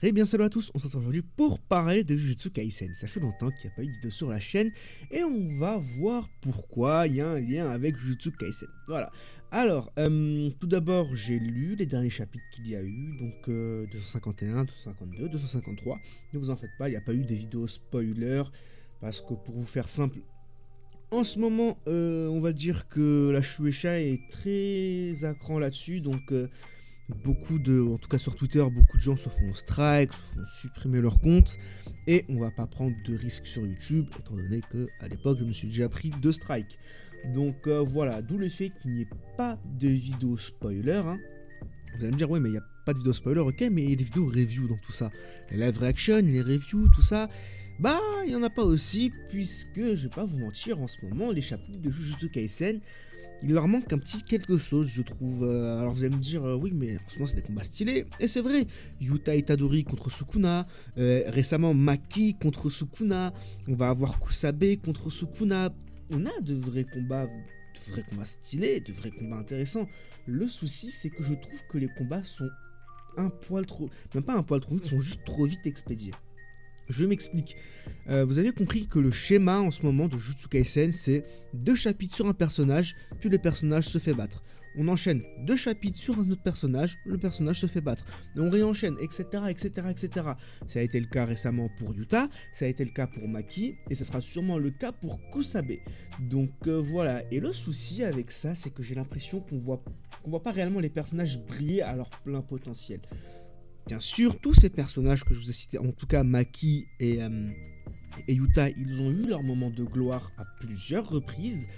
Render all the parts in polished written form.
Eh bien salut à tous, on se retrouve aujourd'hui pour parler de Jujutsu Kaisen. Ça fait longtemps qu'il n'y a pas eu de vidéo sur la chaîne et on va voir pourquoi il y a un lien avec Jujutsu Kaisen. Voilà. Alors, tout d'abord, j'ai lu les derniers chapitres qu'il y a eu, donc 251, 252, 253. Ne vous en faites pas, il n'y a pas eu de vidéos spoiler parce que pour vous faire simple, en ce moment, on va dire que la Shueisha est très à cran là-dessus, donc en tout cas sur Twitter, beaucoup de gens se font strike, se font supprimer leur compte, et on va pas prendre de risques sur YouTube, étant donné que à l'époque je me suis déjà pris 2 strikes. Donc voilà, d'où le fait qu'il n'y ait pas de vidéo spoiler. Hein. Vous allez me dire, ouais, mais il n'y a pas de vidéo spoiler, ok, mais il y a des vidéos review dans tout ça. Les live reaction, les reviews, tout ça. Bah, il n'y en a pas aussi, puisque je vais pas vous mentir, en ce moment, les chapitres de Jujutsu Kaisen, il leur manque un petit quelque chose, je trouve. Alors vous allez me dire, oui, mais en ce moment c'est des combats stylés. Et c'est vrai, Yuta Itadori contre Sukuna, récemment Maki contre Sukuna, on va avoir Kusabe contre Sukuna. On a de vrais combats stylés, de vrais combats intéressants. Le souci, c'est que je trouve que les combats sont un poil trop... Même pas un poil trop vite, sont juste trop vite expédiés. Je m'explique. Vous avez compris que le schéma en ce moment de Jujutsu Kaisen, c'est 2 chapitres sur un personnage, puis le personnage se fait battre. On enchaîne 2 chapitres sur un autre personnage, le personnage se fait battre. Et on réenchaîne, etc., etc., etc. Ça a été le cas récemment pour Yuta, ça a été le cas pour Maki, et ce sera sûrement le cas pour Kusabe. Donc voilà. Et le souci avec ça, c'est que j'ai l'impression qu'on voit pas réellement les personnages briller à leur plein potentiel. Bien sûr, tous ces personnages que je vous ai cités, en tout cas Maki et Yuta, ils ont eu leur moment de gloire à plusieurs reprises.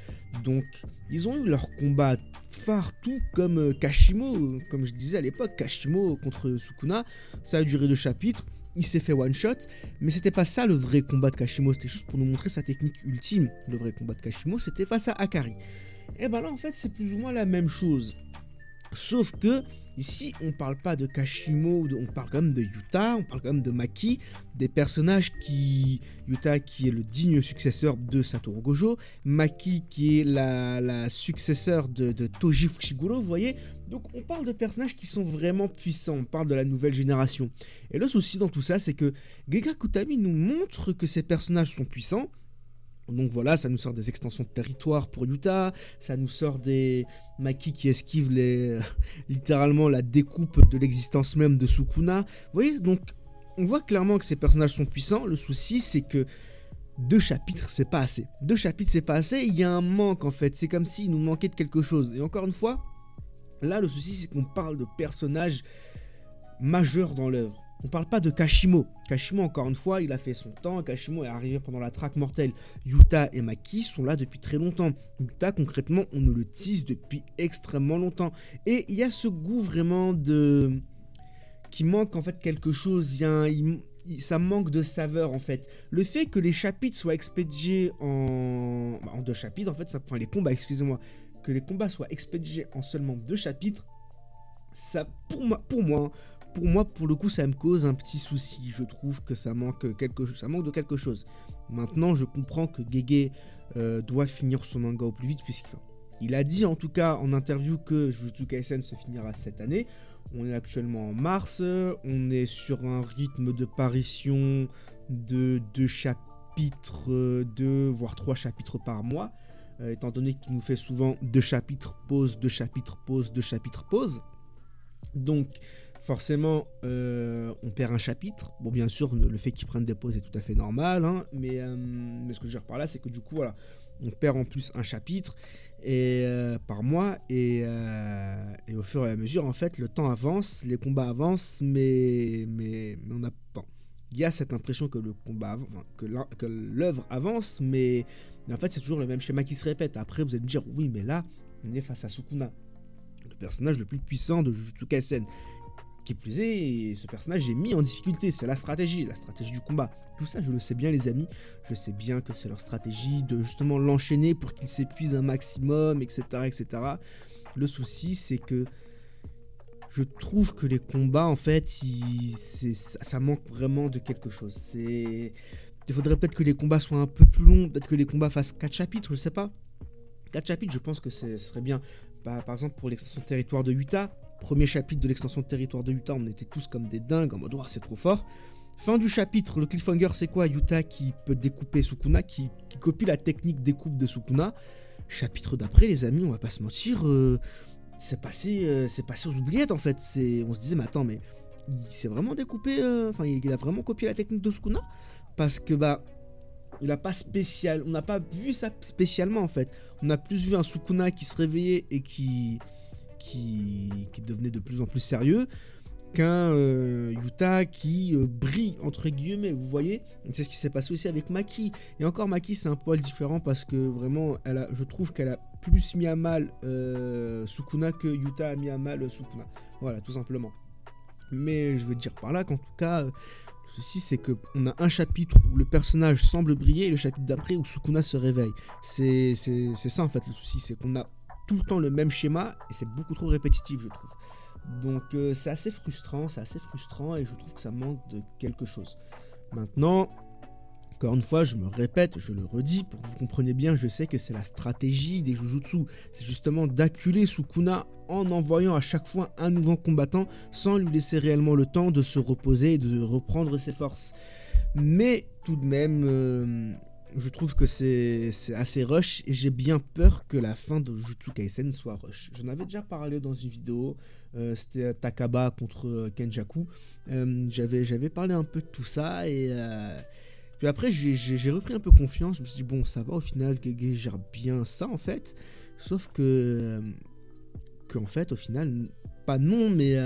Donc, ils ont eu leur combat phare, tout comme Kashimo, comme je disais à l'époque, Kashimo contre Sukuna. Ça a duré 2 chapitres, il s'est fait one shot, mais c'était pas ça le vrai combat de Kashimo, c'était juste pour nous montrer sa technique ultime. Le vrai combat de Kashimo, c'était face à Akari. Et ben là, en fait, c'est plus ou moins la même chose. Sauf que, ici, on parle pas de Kashimo, on parle quand même de Yuta, on parle quand même de Maki, des personnages qui... Yuta qui est le digne successeur de Satoru Gojo, Maki qui est la successeur de Toji Fushiguro, vous voyez. Donc on parle de personnages qui sont vraiment puissants, on parle de la nouvelle génération. Et le souci dans tout ça, c'est que Gegakutami nous montre que ces personnages sont puissants. Donc voilà, ça nous sort des extensions de territoire pour Yuta, ça nous sort des Maki qui esquivent littéralement la découpe de l'existence même de Sukuna. Vous voyez, donc on voit clairement que ces personnages sont puissants. Le souci, c'est que 2 chapitres, c'est pas assez. 2 chapitres, c'est pas assez, il y a un manque en fait. C'est comme s'il nous manquait de quelque chose. Et encore une fois, là, le souci, c'est qu'on parle de personnages majeurs dans l'œuvre. On parle pas de Kashimo. Kashimo, encore une fois, il a fait son temps. Kashimo est arrivé pendant la traque mortelle. Yuta et Maki sont là depuis très longtemps. Yuta, concrètement, on nous le tease depuis extrêmement longtemps. Et il y a ce goût vraiment de... qui manque en fait quelque chose. Ça manque de saveur en fait. Le fait que les chapitres soient expédiés en 2 chapitres, en fait, enfin les combats, excusez-moi, que les combats soient expédiés en seulement 2 chapitres, ça, pour moi, pour le coup, ça me cause un petit souci. Je trouve que ça manque de quelque chose. Maintenant, je comprends que Gege doit finir son manga au plus vite, puisqu'il a dit en tout cas en interview que Jujutsu Kaisen se finira cette année. On est actuellement en mars, on est sur un rythme de parution de 2 chapitres, 2 voire 3 chapitres par mois, étant donné qu'il nous fait souvent 2 chapitres, pause, 2 chapitres, pause, 2 chapitres, pause. Donc forcément on perd un chapitre. Bon, bien sûr, le fait qu'ils prennent des pauses est tout à fait normal, hein, mais ce que je veux dire par là, c'est que du coup voilà, on perd en plus un chapitre par mois, et au fur et à mesure en fait le temps avance, les combats avancent, mais on a pas... Il y a cette impression que le combat que l'œuvre avance, mais en fait c'est toujours le même schéma qui se répète. Après vous allez me dire, oui, mais là on est face à Sukuna, le personnage le plus puissant de Jujutsu Kaisen. Qui plus est, ce personnage est mis en difficulté, c'est la stratégie du combat. Tout ça, je le sais bien les amis, je sais bien que c'est leur stratégie de justement l'enchaîner pour qu'il s'épuise un maximum, etc., etc. Le souci, c'est que je trouve que les combats, en fait, ça manque vraiment de quelque chose. Il faudrait peut-être que les combats soient un peu plus longs, peut-être que les combats fassent 4 chapitres, je sais pas. 4 chapitres, je pense que ce serait bien. Par exemple, pour l'extension de territoire de Yuta, Premier chapitre de l'extension de territoire de Yuta, on était tous comme des dingues, en mode oh, c'est trop fort. Fin du chapitre, le cliffhanger c'est quoi? Yuta qui peut découper Sukuna, qui copie la technique découpe de Sukuna. Chapitre d'après, les amis, on va pas se mentir, c'est passé aux oubliettes en fait. On se disait, mais attends, mais il s'est vraiment découpé, il a vraiment copié la technique de Sukuna? Parce que il a pas on n'a pas vu ça spécialement en fait. On a plus vu un Sukuna qui se réveillait et qui devenait de plus en plus sérieux qu'un Yuta qui brille entre guillemets, vous voyez. C'est ce qui s'est passé aussi avec Maki. Et encore Maki c'est un poil différent parce que vraiment je trouve qu'elle a plus mis à mal Sukuna que Yuta a mis à mal Sukuna. Voilà, tout simplement. Mais je veux dire par là qu'en tout cas, le souci c'est qu'on a un chapitre où le personnage semble briller et le chapitre d'après où Sukuna se réveille. C'est ça en fait le souci, c'est qu'on a tout le temps le même schéma et c'est beaucoup trop répétitif je trouve. Donc c'est assez frustrant et je trouve que ça manque de quelque chose. Maintenant, encore une fois, je me répète, je le redis, pour que vous compreniez bien, je sais que c'est la stratégie des Jujutsu. C'est justement d'acculer Sukuna en envoyant à chaque fois un nouveau combattant sans lui laisser réellement le temps de se reposer et de reprendre ses forces. Mais tout de même, je trouve que c'est assez rush et j'ai bien peur que la fin de Jujutsu Kaisen soit rush. J'en avais déjà parlé dans une vidéo, c'était Takaba contre Kenjaku. J'avais parlé un peu de tout ça et... Puis après, j'ai repris un peu confiance. Je me suis dit, bon, ça va, au final, Gege gère bien ça, en fait. Sauf en fait, au final, pas non, mais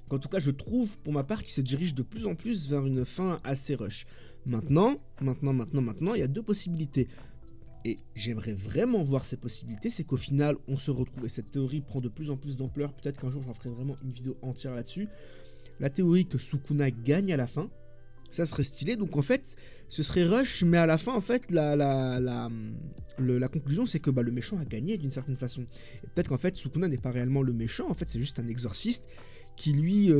qu'en tout cas, je trouve, pour ma part, qu'il se dirige de plus en plus vers une fin assez rush. Maintenant, il y a deux possibilités. Et j'aimerais vraiment voir ces possibilités, c'est qu'au final, on se retrouve, et cette théorie prend de plus en plus d'ampleur. Peut-être qu'un jour, j'en ferai vraiment une vidéo entière là-dessus. La théorie que Sukuna gagne à la fin. Ça serait stylé, donc en fait, ce serait rush, mais à la fin, en fait, la conclusion, c'est que le méchant a gagné d'une certaine façon. Et peut-être qu'en fait, Sukuna n'est pas réellement le méchant, en fait, c'est juste un exorciste qui, lui,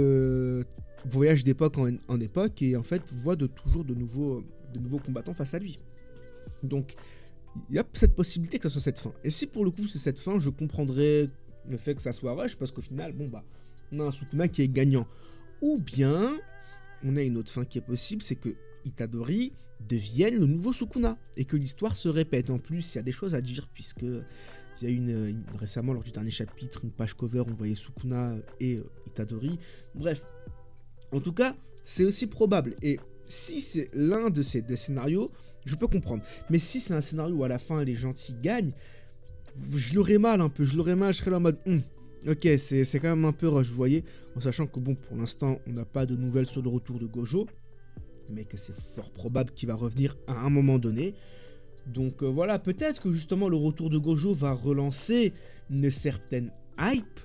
voyage d'époque en époque et, en fait, voit toujours de nouveaux combattants face à lui. Donc, il y a cette possibilité que ça soit cette fin. Et si, pour le coup, c'est cette fin, je comprendrais le fait que ça soit rush, parce qu'au final, on a un Sukuna qui est gagnant. Ou bien... on a une autre fin qui est possible, c'est que Itadori devienne le nouveau Sukuna et que l'histoire se répète. En plus, il y a des choses à dire puisque il y a eu récemment lors du dernier chapitre une page cover où on voyait Sukuna et Itadori. Bref, en tout cas, c'est aussi probable. Et si c'est l'un de ces deux scénarios, je peux comprendre. Mais si c'est un scénario où à la fin les gentils gagnent, je l'aurais mal un peu. Je serais là en mode... Ok, c'est quand même un peu rush, vous voyez, en sachant que bon, pour l'instant, on n'a pas de nouvelles sur le retour de Gojo, mais que c'est fort probable qu'il va revenir à un moment donné. Donc voilà, peut-être que justement le retour de Gojo va relancer une certaine hype,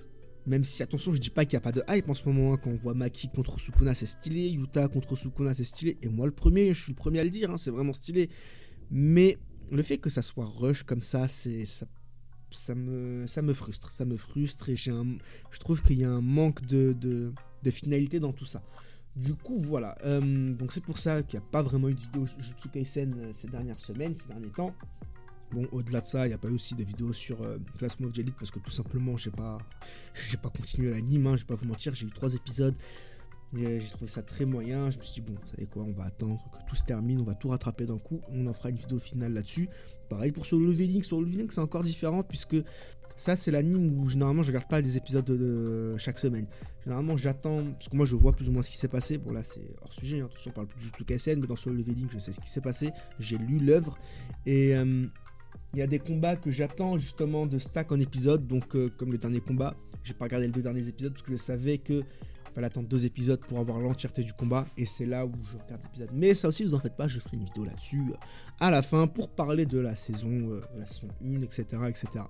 même si, attention, je dis pas qu'il n'y a pas de hype en ce moment, hein. Quand on voit Maki contre Sukuna, c'est stylé, Yuta contre Sukuna, c'est stylé, et moi je suis le premier à le dire, hein, c'est vraiment stylé. Mais le fait que ça soit rush comme ça, ça me frustre et je trouve qu'il y a un manque de finalité dans tout ça. Du coup, voilà. Donc c'est pour ça qu'il n'y a pas vraiment eu de vidéo Jujutsu Kaisen ces dernières semaines, ces derniers temps. Bon, au-delà de ça, il n'y a pas eu aussi de vidéos sur Classroom of the Elite parce que tout simplement, j'ai pas continué l'anime, hein, je vais pas vous mentir, j'ai eu 3 épisodes. J'ai trouvé ça très moyen, je me suis dit bon, vous savez quoi, on va attendre que tout se termine, on va tout rattraper d'un coup, on en fera une vidéo finale là-dessus. Pareil pour Solo Leveling, c'est encore différent puisque ça c'est l'anime où généralement je regarde pas les épisodes de chaque semaine. Généralement j'attends, parce que moi je vois plus ou moins ce qui s'est passé, bon là c'est hors sujet, hein. Attention on parle plus de Jujutsu Kaisen, mais dans Solo Leveling je sais ce qui s'est passé, j'ai lu l'œuvre et... il y a des combats que j'attends justement de stack en épisode, donc comme le dernier combat, j'ai pas regardé les 2 derniers épisodes parce que je savais que fallait attendre 2 épisodes pour avoir l'entièreté du combat et c'est là où je regarde l'épisode. Mais ça aussi, vous en faites pas, je ferai une vidéo là-dessus à la fin pour parler de la saison 1, etc., etc.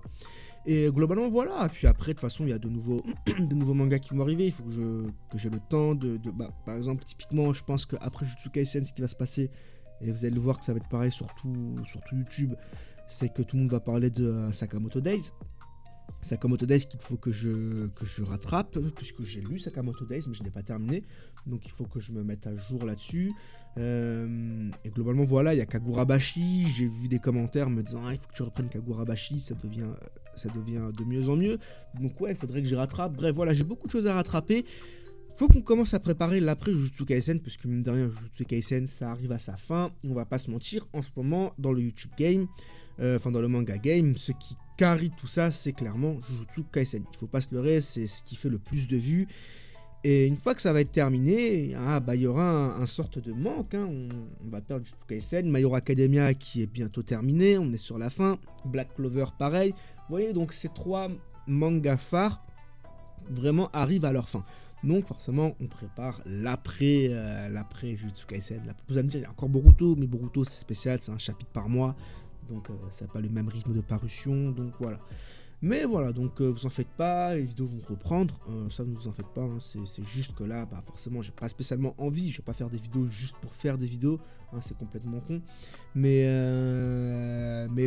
Et globalement, voilà. Puis après, de toute façon, il y a de nouveaux mangas qui vont arriver. Il faut que j'ai le temps par exemple, typiquement, je pense qu'après Jujutsu Kaisen, ce qui va se passer, et vous allez le voir que ça va être pareil sur tout YouTube, c'est que tout le monde va parler de Sakamoto Days. Sakamoto Days qu'il faut que je rattrape, puisque j'ai lu Sakamoto Days, mais je n'ai pas terminé. Donc il faut que je me mette à jour là-dessus. Et globalement, voilà, il y a Kagurabashi. J'ai vu des commentaires me disant il faut que tu reprennes Kagurabashi, ça devient de mieux en mieux. Donc ouais, il faudrait que j'y rattrape. Bref, voilà, j'ai beaucoup de choses à rattraper. Faut qu'on commence à préparer l'après Jujutsu Kaisen, parce que mine de rien, Jujutsu Kaisen, ça arrive à sa fin. On va pas se mentir, en ce moment, dans le YouTube game, dans le manga game, ce qui carry tout ça, c'est clairement Jujutsu Kaisen. Il faut pas se leurrer, c'est ce qui fait le plus de vues. Et une fois que ça va être terminé, il y aura un sorte de manque. On va perdre Jujutsu Kaisen, My Hero Academia qui est bientôt terminé, on est sur la fin. Black Clover, pareil. Vous voyez, donc ces 3 mangas phares vraiment arrivent à leur fin. Donc forcément, on prépare l'après Jujutsu Kaisen. Vous allez me dire, il y a encore Boruto, mais Boruto c'est spécial, c'est un chapitre par mois. Donc ça n'a pas le même rythme de parution, donc voilà. Mais voilà, donc vous en faites pas, les vidéos vont reprendre, ça ne vous en faites pas, c'est juste que là, forcément j'ai pas spécialement envie, je vais pas faire des vidéos juste pour faire des vidéos, c'est complètement con. Mais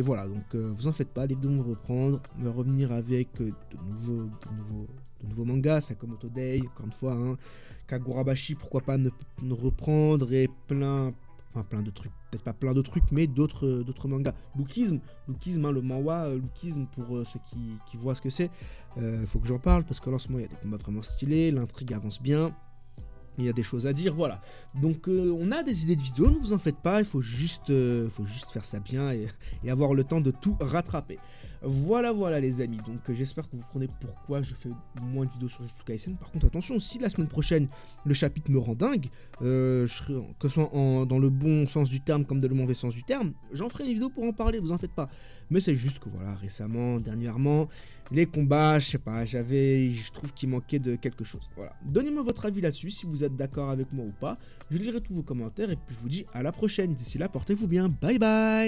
voilà, donc vous en faites pas, les vidéos vont reprendre, on va revenir avec de nouveaux mangas, Sakamoto Days, encore une fois, Kagurabashi, pourquoi pas ne reprendre, et plein de trucs, peut-être pas plein de trucs, mais d'autres mangas. Lookism, le manhwa, Lookism, pour ceux qui voient ce que c'est, faut que j'en parle, parce que là en ce moment il y a des combats vraiment stylés, l'intrigue avance bien, il y a des choses à dire, voilà. Donc on a des idées de vidéos, ne vous en faites pas, il faut juste faire ça bien et avoir le temps de tout rattraper. Voilà les amis, donc j'espère que vous comprenez pourquoi je fais moins de vidéos sur Jujutsu Kaisen. Par contre attention, si la semaine prochaine le chapitre me rend dingue, que ce soit dans le bon sens du terme comme dans le mauvais sens du terme, j'en ferai une vidéo pour en parler, vous en faites pas. Mais c'est juste que voilà, dernièrement, les combats, je sais pas, je trouve qu'il manquait de quelque chose. Voilà, donnez-moi votre avis là-dessus, si vous êtes d'accord avec moi ou pas. Je lirai tous vos commentaires et puis je vous dis à la prochaine. D'ici là, portez-vous bien, bye bye.